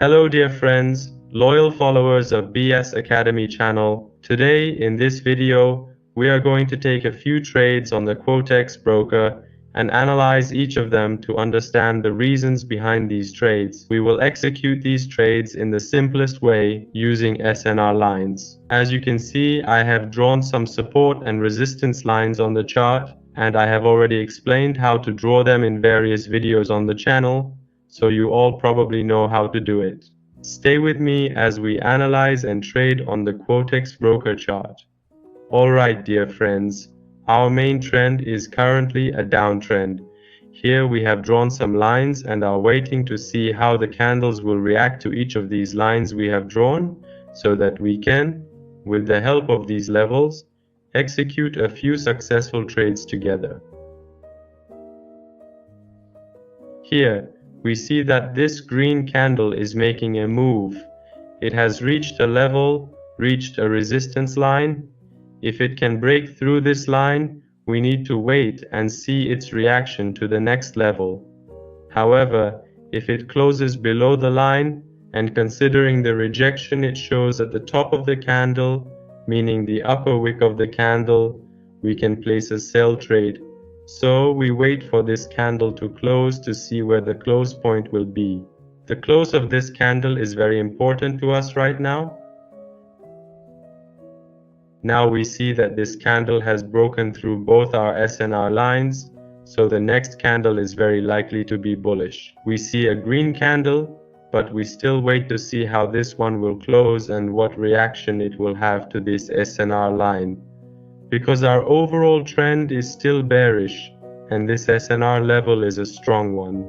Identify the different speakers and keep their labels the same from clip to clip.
Speaker 1: Hello dear friends, loyal followers of BS Academy channel. Today in this video, we are going to take a few trades on the quotex broker and analyze each of them to understand the reasons behind these trades. We will execute these trades in the simplest way using SNR lines. As you can see, I have drawn some support and resistance lines on the chart, and I have already explained how to draw them in various videos on the channel, so you all probably know how to do it. Stay with me as we analyze and trade on the quotex broker chart. Alright dear friends, our main trend is currently a downtrend. Here we have drawn some lines and are waiting to see how the candles will react to each of these lines we have drawn, so that we can, with the help of these levels, execute a few successful trades together. Here, we see that this green candle is making a move. It has reached a level, reached a resistance line. If it can break through this line, we need to wait and see its reaction to the next level. However, if it closes below the line, and considering the rejection it shows at the top of the candle, meaning the upper wick of the candle, we can place a sell trade. So we wait for this candle to close to see where the close point will be. The close of this candle is very important to us right now. Now we see that this candle has broken through both our SNR lines, so the next candle is very likely to be bullish. We see a green candle, but we still wait to see how this one will close and what reaction it will have to this SNR line. Because our overall trend is still bearish, and this SNR level is a strong one.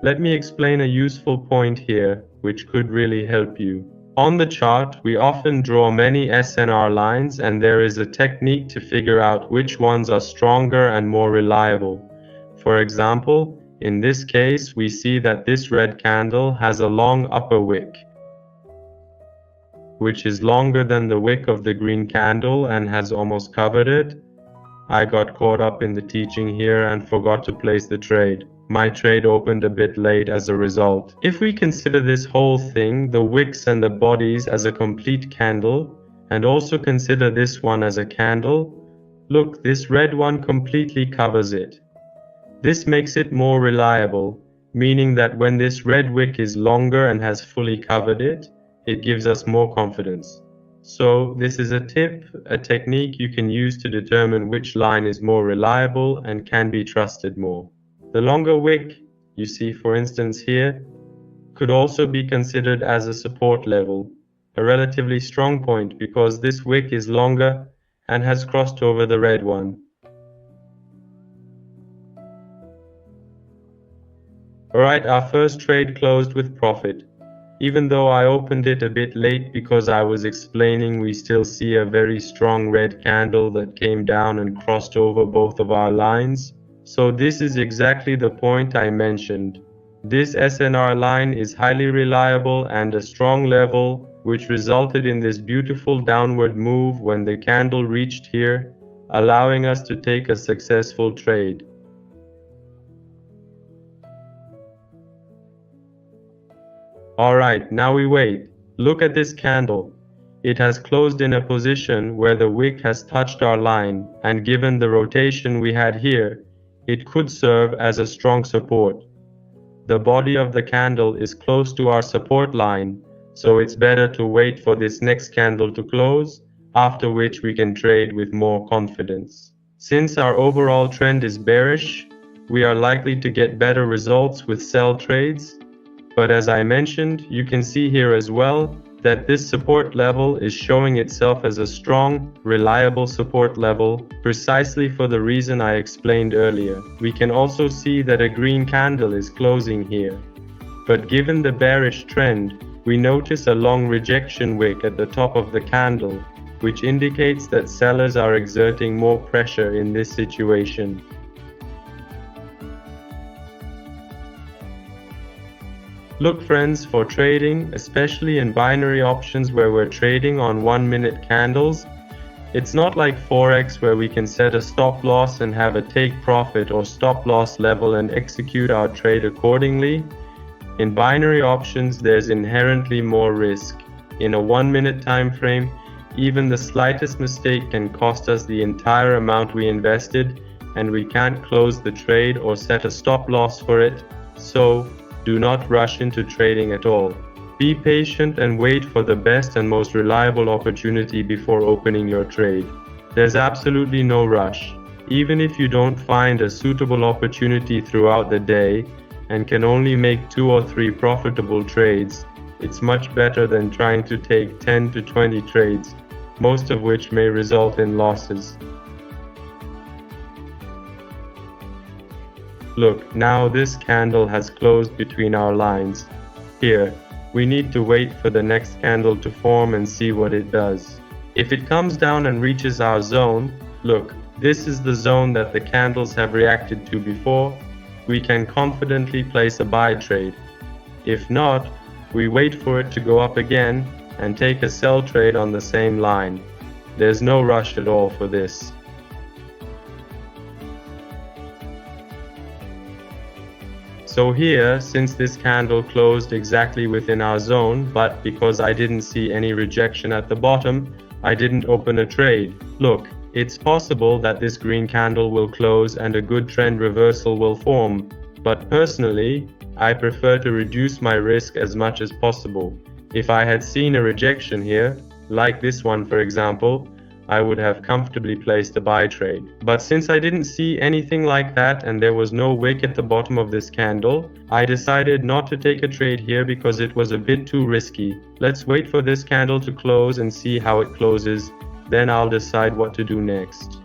Speaker 1: Let me explain a useful point here, which could really help you. On the chart, we often draw many SNR lines, and there is a technique to figure out which ones are stronger and more reliable. For example, in this case, we see that this red candle has a long upper wick, which is longer than the wick of the green candle and has almost covered it. I got caught up in the teaching here and forgot to place the trade. My trade opened a bit late as a result. If we consider this whole thing, the wicks and the bodies, as a complete candle, and also consider this one as a candle, look, this red one completely covers it. This makes it more reliable, meaning that when this red wick is longer and has fully covered it, it gives us more confidence. So this is a tip, a technique you can use to determine which line is more reliable and can be trusted more. The longer wick, you see for instance here, could also be considered as a support level, a relatively strong point because this wick is longer and has crossed over the red one. Alright, our first trade closed with profit. Even though I opened it a bit late because I was explaining, we still see a very strong red candle that came down and crossed over both of our lines. So this is exactly the point I mentioned. This SNR line is highly reliable and a strong level, which resulted in this beautiful downward move when the candle reached here, allowing us to take a successful trade. Alright, now we wait. Look at this candle. It has closed in a position where the wick has touched our line, and given the rotation we had here, it could serve as a strong support. The body of the candle is close to our support line, so it's better to wait for this next candle to close, after which we can trade with more confidence. Since our overall trend is bearish, we are likely to get better results with sell trades. But as I mentioned, you can see here as well that this support level is showing itself as a strong, reliable support level, precisely for the reason I explained earlier. We can also see that a green candle is closing here. But given the bearish trend, we notice a long rejection wick at the top of the candle, which indicates that sellers are exerting more pressure in this situation. Look friends, for trading, especially in binary options where we're trading on 1-minute candles, it's not like Forex where we can set a stop loss and have a take profit or stop loss level and execute our trade accordingly. In binary options, there's inherently more risk. In a 1-minute time frame, even the slightest mistake can cost us the entire amount we invested, and we can't close the trade or set a stop loss for it, so do not rush into trading at all. Be patient and wait for the best and most reliable opportunity before opening your trade. There's absolutely no rush. Even if you don't find a suitable opportunity throughout the day and can only make 2 or 3 profitable trades, it's much better than trying to take 10 to 20 trades, most of which may result in losses. Look, now this candle has closed between our lines. Here, we need to wait for the next candle to form and see what it does. If it comes down and reaches our zone, look, this is the zone that the candles have reacted to before, we can confidently place a buy trade. If not, we wait for it to go up again and take a sell trade on the same line. There's no rush at all for this. So here, since this candle closed exactly within our zone, but because I didn't see any rejection at the bottom, I didn't open a trade. Look, it's possible that this green candle will close and a good trend reversal will form, but personally, I prefer to reduce my risk as much as possible. If I had seen a rejection here, like this one for example, I would have comfortably placed a buy trade. But since I didn't see anything like that and there was no wick at the bottom of this candle, I decided not to take a trade here because it was a bit too risky. Let's wait for this candle to close and see how it closes, then I'll decide what to do next.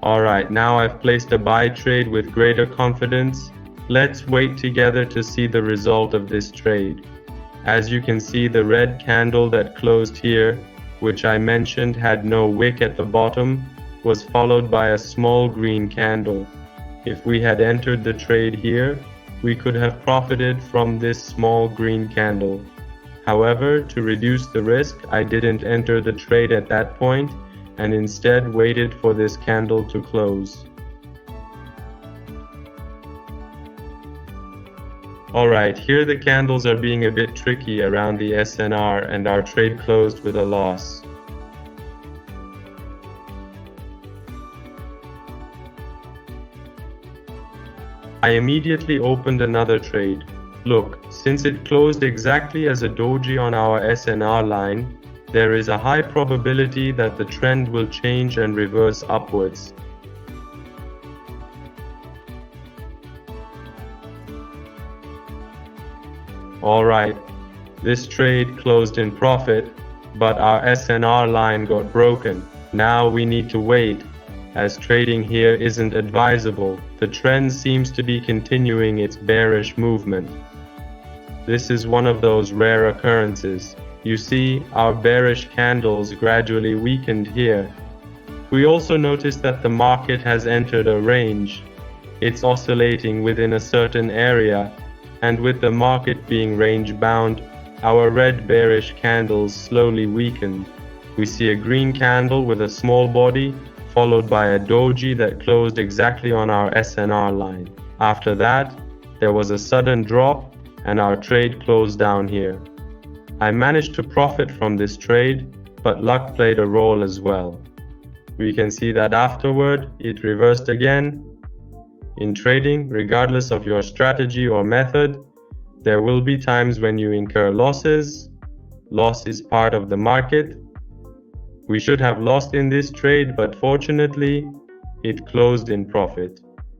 Speaker 1: Alright, now I've placed a buy trade with greater confidence. Let's wait together to see the result of this trade. As you can see, the red candle that closed here, which I mentioned had no wick at the bottom, was followed by a small green candle. If we had entered the trade here, we could have profited from this small green candle. However, to reduce the risk, I didn't enter the trade at that point and instead waited for this candle to close. Alright, here the candles are being a bit tricky around the SNR and our trade closed with a loss. I immediately opened another trade. Look, since it closed exactly as a doji on our SNR line, there is a high probability that the trend will change and reverse upwards. Alright, this trade closed in profit, but our SNR line got broken. Now we need to wait, as trading here isn't advisable. The trend seems to be continuing its bearish movement. This is one of those rare occurrences. You see, our bearish candles gradually weakened here. We also notice that the market has entered a range. It's oscillating within a certain area, and with the market being range-bound, our red bearish candles slowly weakened. We see a green candle with a small body, followed by a doji that closed exactly on our SNR line. After that, there was a sudden drop, and our trade closed down here. I managed to profit from this trade, but luck played a role as well. We can see that afterward, it reversed again. In trading, regardless of your strategy or method, there will be times when you incur losses. Loss is part of the market. We should have lost in this trade, but fortunately, it closed in profit.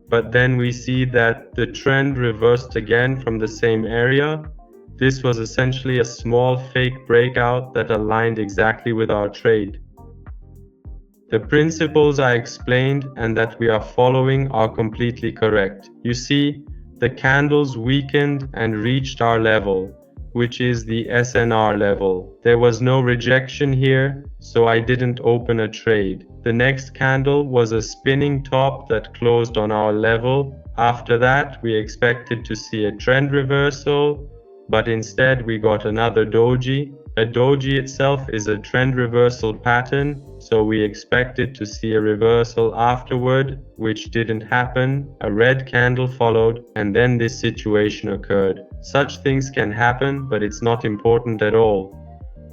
Speaker 1: But then we see that the trend reversed again from the same area. This was essentially a small fake breakout that aligned exactly with our trade. The principles I explained and that we are following are completely correct. You see, the candles weakened and reached our level, which is the SNR level. There was no rejection here, so I didn't open a trade. The next candle was a spinning top that closed on our level. After that, we expected to see a trend reversal, but instead we got another doji. A doji itself is a trend reversal pattern, so we expected to see a reversal afterward, which didn't happen, a red candle followed, and then this situation occurred. Such things can happen, but it's not important at all.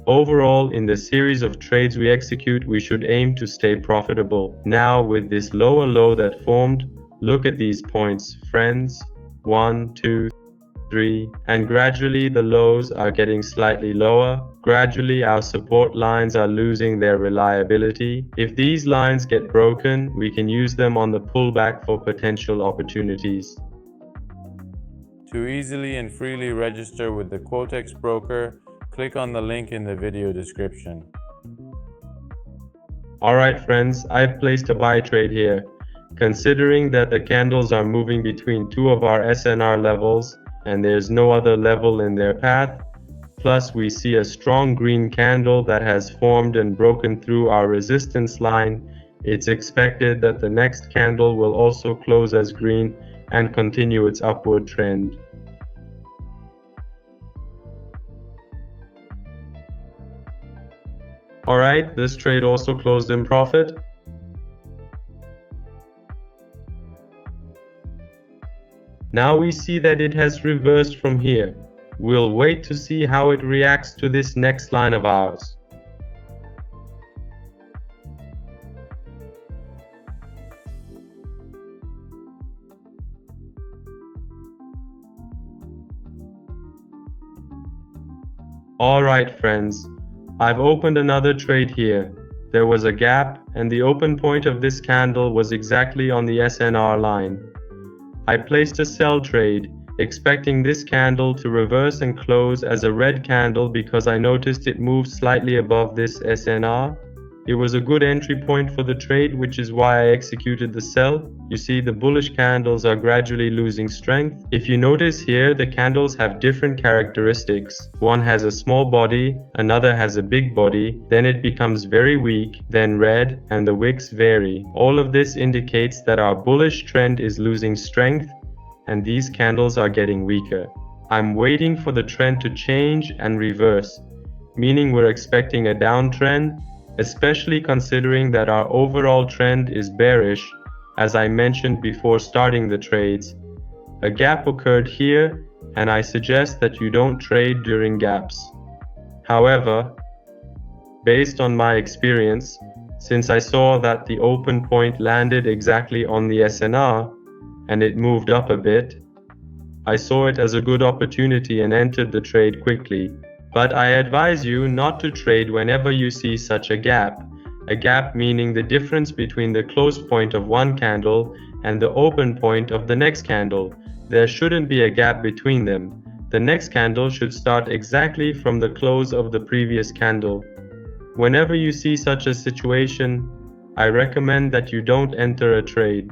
Speaker 1: Overall, in the series of trades we execute, we should aim to stay profitable. Now, with this lower low that formed, look at these points, friends. 1, 2, 3, and gradually the lows are getting slightly lower. Gradually our support lines are losing their reliability. If these lines get broken, we can use them on the pullback for potential opportunities.
Speaker 2: To easily and freely register with the Quotex broker, click on the link in the video description.
Speaker 1: Alright friends, I've placed a buy trade here. Considering that the candles are moving between two of our SNR levels, and there's no other level in their path, plus we see a strong green candle that has formed and broken through our resistance line, it's expected that the next candle will also close as green and continue its upward trend. Alright, this trade also closed in profit. Now we see that it has reversed from here. We'll wait to see how it reacts to this next line of ours. Alright friends, I've opened another trade here. There was a gap, and the open point of this candle was exactly on the SNR line. I placed a sell trade, expecting this candle to reverse and close as a red candle because I noticed it moved slightly above this SNR. It was a good entry point for the trade, which is why I executed the sell. You see, the bullish candles are gradually losing strength. If you notice here, the candles have different characteristics. One has a small body, another has a big body, then it becomes very weak, then red, and the wicks vary. All of this indicates that our bullish trend is losing strength, and these candles are getting weaker. I'm waiting for the trend to change and reverse, meaning we're expecting a downtrend, especially considering that our overall trend is bearish, as I mentioned before starting the trades. A gap occurred here, and I suggest that you don't trade during gaps. However, based on my experience, since I saw that the open point landed exactly on the SNR, and it moved up a bit, I saw it as a good opportunity and entered the trade quickly. But I advise you not to trade whenever you see such a gap meaning the difference between the close point of one candle and the open point of the next candle. There shouldn't be a gap between them. The next candle should start exactly from the close of the previous candle. Whenever you see such a situation, I recommend that you don't enter a trade.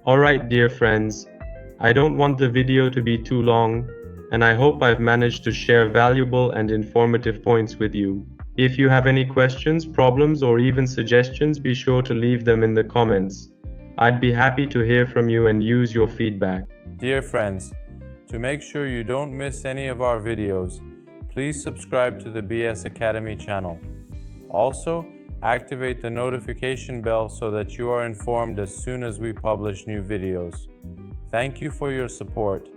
Speaker 1: Alright dear friends, I don't want the video to be too long, and I hope I've managed to share valuable and informative points with you. If you have any questions, problems, or even suggestions, be sure to leave them in the comments. I'd be happy to hear from you and use your feedback.
Speaker 2: Dear friends, to make sure you don't miss any of our videos, please subscribe to the BS Academy channel. Also, activate the notification bell so that you are informed as soon as we publish new videos. Thank you for your support.